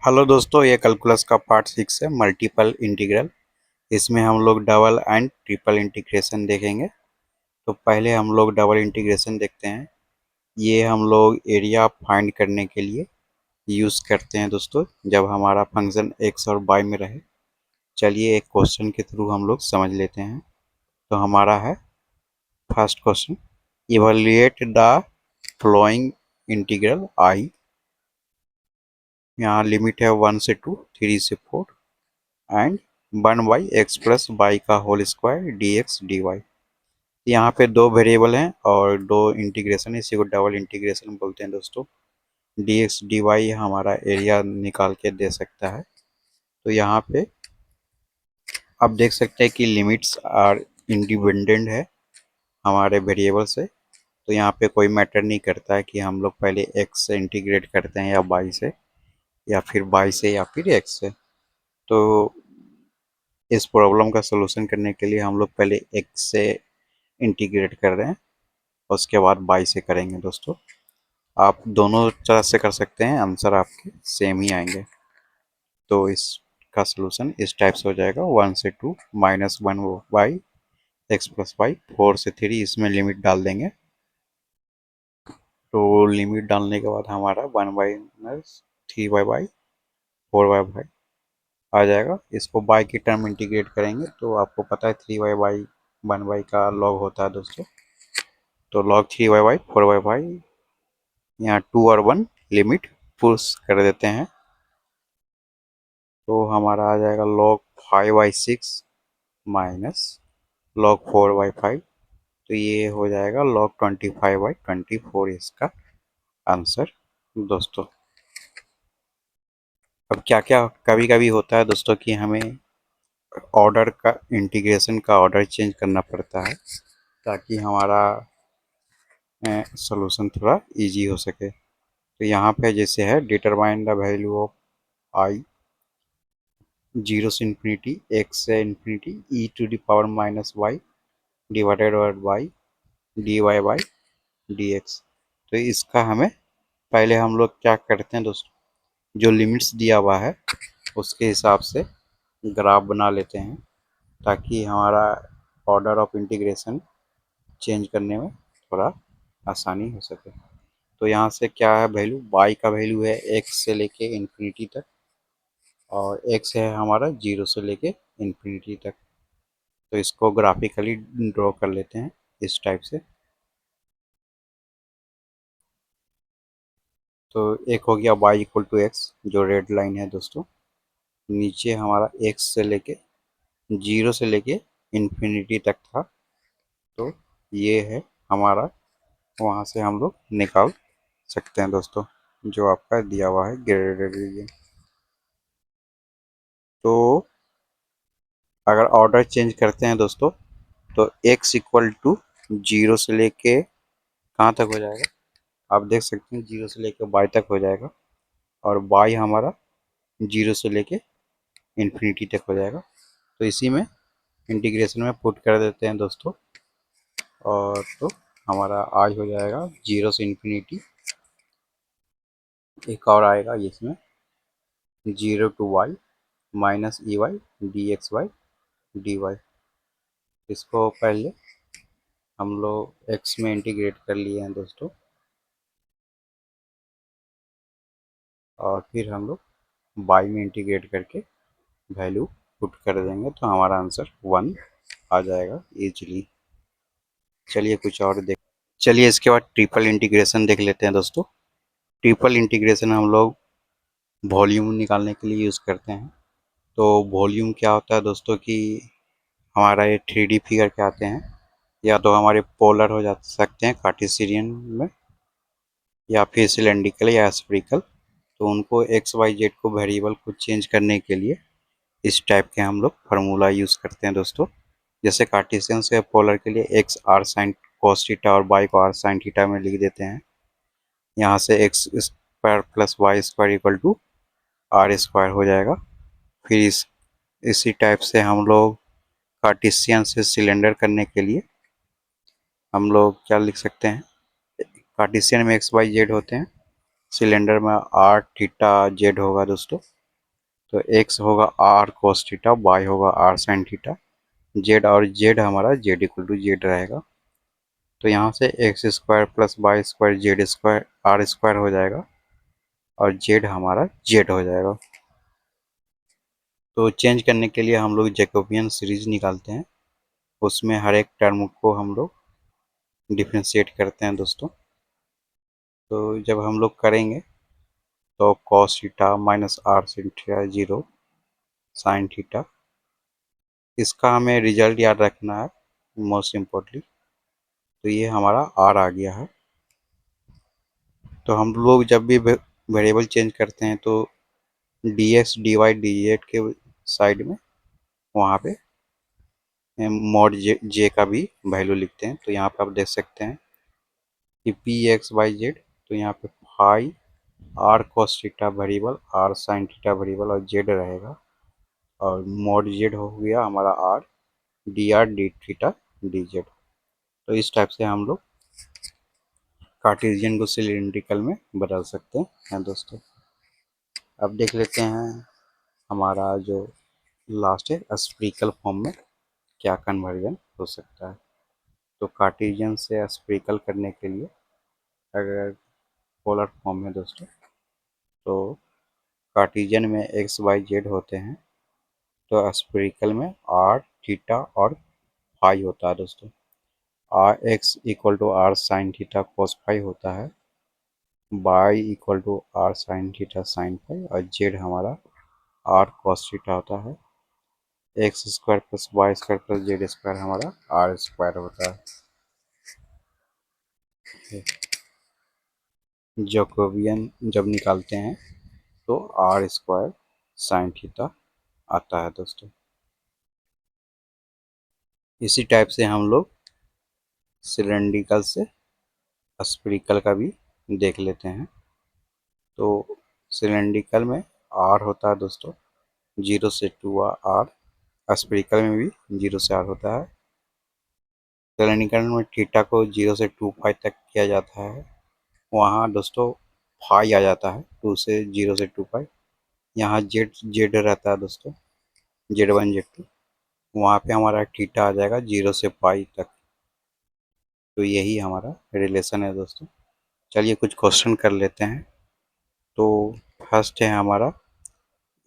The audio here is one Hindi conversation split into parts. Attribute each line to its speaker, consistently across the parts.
Speaker 1: हेलो दोस्तों, ये कैलकुलस का पार्ट 6 है मल्टीपल इंटीग्रल। इसमें हम लोग डबल एंड ट्रिपल इंटीग्रेशन देखेंगे। तो पहले हम लोग डबल इंटीग्रेशन देखते हैं। ये हम लोग एरिया फाइंड करने के लिए यूज़ करते हैं दोस्तों, जब हमारा फंक्शन एक्स और वाई में रहे। चलिए एक क्वेश्चन के थ्रू हम लोग समझ लेते हैं। तो हमारा है first question, evaluate the following integral I. यहाँ लिमिट है 1 से 2, 3 से 4 एंड 1/x+y का होल स्क्वायर dx dy। यहाँ पे दो वेरिएबल हैं और दो इंटीग्रेशन है, इसी को डबल इंटीग्रेशन बोलते हैं दोस्तों। dx dy हमारा एरिया निकाल के दे सकता है। तो यहाँ पे आप देख सकते हैं कि लिमिट्स आर इंडिपेंडेंट है हमारे वेरिएबल से। तो यहाँ पे कोई मैटर नहीं करता है कि हम लोग पहले x से इंटीग्रेट करते हैं या y से, या फिर y से या फिर x से। तो इस प्रॉब्लम का सलूशन करने के लिए हम लोग पहले x से इंटीग्रेट कर रहे हैं, उसके बाद बाई से करेंगे दोस्तों। आप दोनों तरह से कर सकते हैं, आंसर आपके सेम ही आएंगे। तो इसका सलूशन इस टाइप से हो जाएगा, 1 से 2 -1/x+y, 4 से 3, इसमें लिमिट डाल देंगे। तो लिमिट डालने के बाद हमारा 1/-3/y 4/y आ जाएगा। इसको बाई की टर्म इंटीग्रेट करेंगे तो आपको पता है 3/y 1y का लॉग होता है दोस्तों। तो log 3/y 4/y, यहाँ 2 और 1 लिमिट पुश कर देते हैं। तो हमारा आ जाएगा log 5/6 माइनस log 4/5। तो ये हो जाएगा log 25/24 इसका आंसर दोस्तों। अब क्या क्या कभी कभी होता है दोस्तों कि हमें ऑर्डर का इंटीग्रेशन का ऑर्डर चेंज करना पड़ता है, ताकि हमारा सॉल्यूशन थोड़ा इजी हो सके। तो यहाँ पे जैसे है, डिटरमाइन द वैल्यू ऑफ आई 0 से इन्फिनिटी x से infinity e⁻⁻y divided by dy/dx। तो इसका हमें पहले हम लोग क्या करते हैं दोस्तों, जो लिमिट्स दिया हुआ है उसके हिसाब से ग्राफ बना लेते हैं, ताकि हमारा ऑर्डर ऑफ इंटीग्रेशन चेंज करने में थोड़ा आसानी हो सके। तो यहाँ से क्या है, वैल्यू y का वैल्यू है x से लेके इन्फिनिटी तक, और x है हमारा 0 से लेके इन्फिनिटी तक। तो इसको ग्राफिकली ड्रॉ कर लेते हैं इस टाइप से। तो एक हो गया y=x, जो रेड लाइन है दोस्तों। नीचे हमारा x से लेके 0 से लेके इन्फिनिटी तक था। तो ये है हमारा, वहाँ से हम लोग निकाल सकते हैं दोस्तों, जो आपका दिया हुआ है ग्रेडेड रीजन। तो अगर ऑर्डर चेंज करते हैं दोस्तों, तो x=0 से लेके कहाँ तक हो जाएगा, आप देख सकते हैं 0 से लेके y तक हो जाएगा, और y हमारा 0 से लेके इन्फिनिटी तक हो जाएगा। तो इसी में इंटीग्रेशन में पुट कर देते हैं दोस्तों, और तो हमारा आज हो जाएगा 0 से इन्फिनिटी। एक और आएगा इसमें 0 to y -ey dx/dy। इसको पहले हम लोग x में इंटीग्रेट कर लिए हैं दोस्तों, और फिर हम लोग y में इंटीग्रेट करके वैल्यू पुट कर देंगे, तो हमारा आंसर 1 आ जाएगा इजीली। चलिए कुछ और देख चलिए इसके बाद ट्रिपल इंटीग्रेशन देख लेते हैं दोस्तों। ट्रिपल इंटीग्रेशन हम लोग वॉल्यूम निकालने के लिए यूज़ करते हैं। तो वॉल्यूम क्या होता है दोस्तों कि हमारा ये 3D फिगर के आते हैं, या तो हमारे पोलर हो जा सकते हैं कार्टेशियन में, या फिर सिलेंड्रिकल या स्फेरिकल। तो उनको एक्स वाई जेड को वेरिएबल को चेंज करने के लिए इस टाइप के हम लोग फार्मूला यूज़ करते हैं दोस्तों। जैसे कार्टेशियन से पोलर के लिए x r sine cos theta और वाई को आर साइन थीटा में लिख देते हैं। यहाँ से x square plus y square equal to r square हो जाएगा। फिर इसी टाइप से हम लोग कार्टेशियन से सिलेंडर करने के लिए हम लोग क्या लिख सकते हैं, कार्टेशियन में एक्स वाई जेड होते हैं, सिलेंडर में आर थीटा जेड होगा दोस्तों। तो एक्स होगा आर कोस थीटा, वाई होगा आर साइन थीटा, जेड और जेड हमारा जेड इक्वल टू जेड रहेगा। तो यहाँ से x square plus y square z square r square हो जाएगा और जेड हमारा जेड हो जाएगा। तो चेंज करने के लिए हम लोग जैकोबियन सीरीज निकालते हैं, उसमें हर एक टर्म को हम लोग डिफ्रेंशिएट करते हैं दोस्तों। तो जब हम लोग करेंगे तो cos theta minus r sin theta zero sine theta, इसका हमें रिजल्ट याद रखना है मोस्ट इम्पोर्टेंटली। तो ये हमारा आर आ गया है। तो हम लोग जब भी वेरिएबल चेंज करते हैं तो d x d y d z के साइड में वहाँ पे मॉड जे का भी वैल्यू लिखते हैं। तो यहाँ पे आप देख सकते हैं कि पी एक्स वाई जेड, तो यहाँ पे phi r cos theta variable, r sine theta variable और जेड रहेगा। और मॉड जेड हो गया हमारा r d r d theta d z. तो इस टाइप से हम लोग कार्टेशियन को सिलिंड्रिकल में बदल सकते हैं दोस्तों। अब देख लेते हैं हमारा जो लास्ट है स्फीरिकल फॉर्म में क्या कन्वर्जन हो सकता है। तो कार्टेशियन से स्फीरिकल करने के लिए अगर पोलर फॉर्म है दोस्तों, तो कार्टेशियन में एक्स वाई जेड होते हैं, तो स्फीरिकल में आर थीटा और फाई होता है दोस्तों। R x equal to r sine theta cos phi होता है, y equal to r sine theta sine phi और जेड हमारा आर कॉस थीटा होता है। X square plus y square plus z square हमारा आर स्क्वायर होता है। जैकोबियन जब निकालते हैं तो आर स्क्वायर साइन थीटा आता है दोस्तों। इसी टाइप से हम लोग सिलेंड्रिकल से स्फीरिकल का भी देख लेते हैं। तो सिलेंड्रिकल में आर होता है दोस्तों 0 से 2 आर, स्फीरिकल में भी 0 से r होता है। सिलेंड्रिकल में थीटा को 0 से 2 पाई तक किया जाता है, वहाँ दोस्तों फाई आ जाता है 2 से 0 से 2 पाई। यहाँ जेड जेड रहता है दोस्तों, Z1 Z2, वहाँ पे हमारा थीटा आ जाएगा 0 से पाई तक। तो यही हमारा रिलेशन है दोस्तों। चलिए कुछ क्वेश्चन कर लेते हैं। तो फर्स्ट है हमारा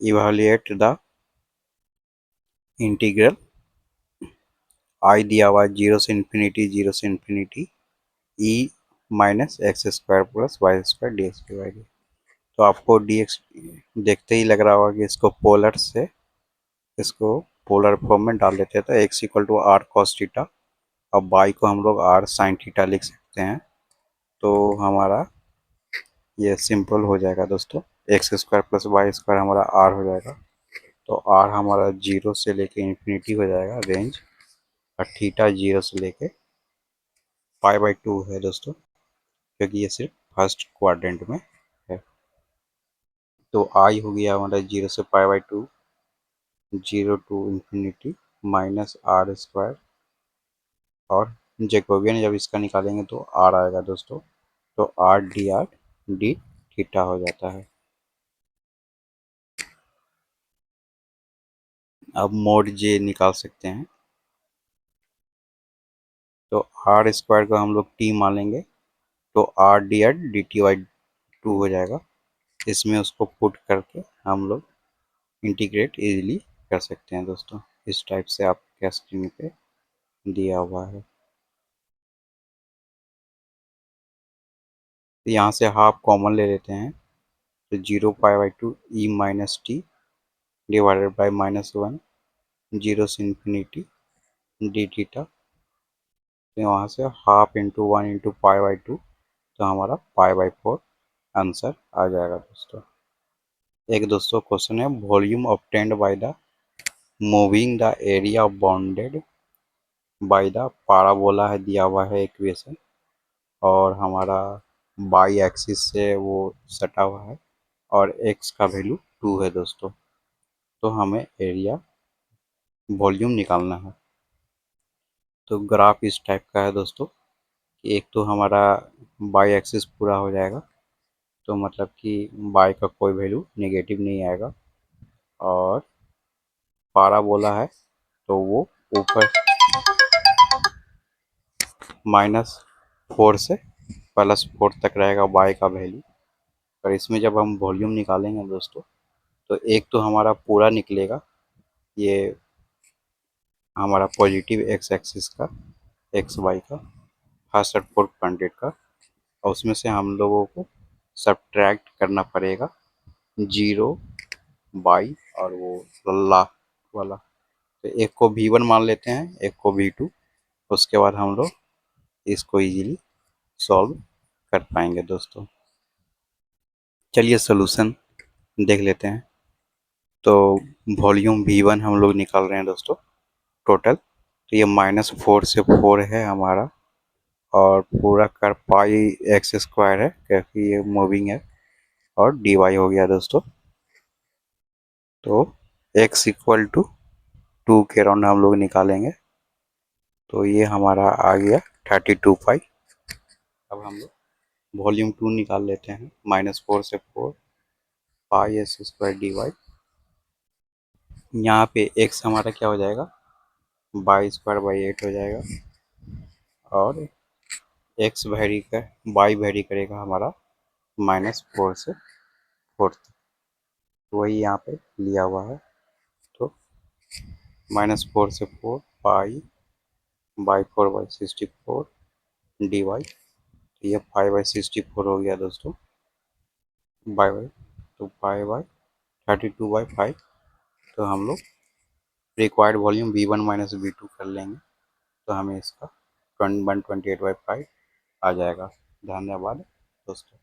Speaker 1: इवेलुएट द इंटीग्रल, आई दिया हुआ 0 से infinity e minus x square plus y square d x d y d. तो आपको डी एक्स देखते ही लग रहा होगा कि इसको पोलर से इसको पोलर फॉर्म में डाल देते हैं। तो x equal to r cos theta और वाई को हम लोग आर साइन थीटा लिख सकते हैं। तो हमारा ये सिंपल हो जाएगा दोस्तों, x square plus y square हमारा आर हो जाएगा। तो आर हमारा 0 से लेके इन्फिनिटी हो जाएगा रेंज, और थीटा 0 से लेके पाई/2 है दोस्तों, क्योंकि ये सिर्फ फर्स्ट क्वाड्रेंट में है। तो आई हो गया हमारा 0 से pi, 0 to infinity minus r square, और जैकोबियन जब इसका निकालेंगे तो आर आएगा दोस्तों। तो आर डी थीटा हो जाता है। अब मोड जे निकाल सकते हैं। तो आर स्क्वायर को हम लोग टी मान लेंगे, तो आर डी टी वाई 2 हो जाएगा। इसमें उसको पुट करके हम लोग इंटीग्रेट इजीली कर सकते हैं दोस्तों। इस टाइप से आपके स्क्रीन पे दिया हुआ है। तो यहाँ से हाफ कॉमन ले लेते हैं, तो 0 पाई/2 E minus T divided by -1 0 से इन्फिनिटी डी थीटा। तो वहाँ से हाफ इंटू 1 इंटू पाई/2, तो हमारा पाई/4 आंसर आ जाएगा दोस्तों। एक दोस्तों क्वेश्चन है, volume obtained by the moving the area bounded by the parabola है दिया हुआ है इक्वेशन, और हमारा बाई एक्सिस से वो सटा हुआ है और एक्स का वैल्यू 2 है दोस्तों। तो हमें एरिया वॉल्यूम निकालना है। तो ग्राफ इस टाइप का है दोस्तों कि एक तो हमारा बाई एक्सिस पूरा हो जाएगा, तो मतलब कि बाई का कोई वैल्यू नेगेटिव नहीं आएगा। और पाराबोला है तो वो ऊपर -4 से +4 तक रहेगा बाई का वैल्यू। और इसमें जब हम वॉल्यूम निकालेंगे दोस्तों, तो एक तो हमारा पूरा निकलेगा, ये हमारा पॉजिटिव एक्स एक्सिस का, एक्स वाई का फर्स्ट और फोर्थ क्वाड्रेंट का। और उसमें से हम लोगों को सब्ट्रैक्ट करना पड़ेगा 0, बाई और वो लास्ट वाला। तो एक को V1 मान लेते हैं, एक को V2। उसके बाद हम लोग इसको इजीली सॉल्व कर पाएंगे दोस्तों। चलिए सोल्यूशन देख लेते हैं। तो वॉल्यूम V1 हम लोग निकाल रहे हैं दोस्तों टोटल। तो ये -4 से 4 है हमारा, और पूरा कर पाई एक्स स्क्वायर है क्योंकि ये मूविंग है, और dy हो गया दोस्तों। तो x इक्वल टू 2 के राउंड हम लोग निकालेंगे, तो ये हमारा आ गया 32 पाई। अब हम लोग वॉल्यूम 2 निकाल लेते हैं, -4 से 4 पाई एस स्क्वायर डी वाई। यहाँ पे x हमारा क्या हो जाएगा, बाई² 8 हो जाएगा। और x वेरी कर बाई वेरी करेगा हमारा -4 से 4 तक, वही यहाँ पे लिया हुआ है। तो -4 से 4 पाई बाई 4/64 डी वाई। तो ये 5/64 हो गया दोस्तों, बाई। तो पाई/32/5। तो हम लोग रिक्वायर्ड वॉल्यूम V1 - V2 कर लेंगे, तो हमें इसका 128/5 आ जाएगा। धन्यवाद दोस्तों।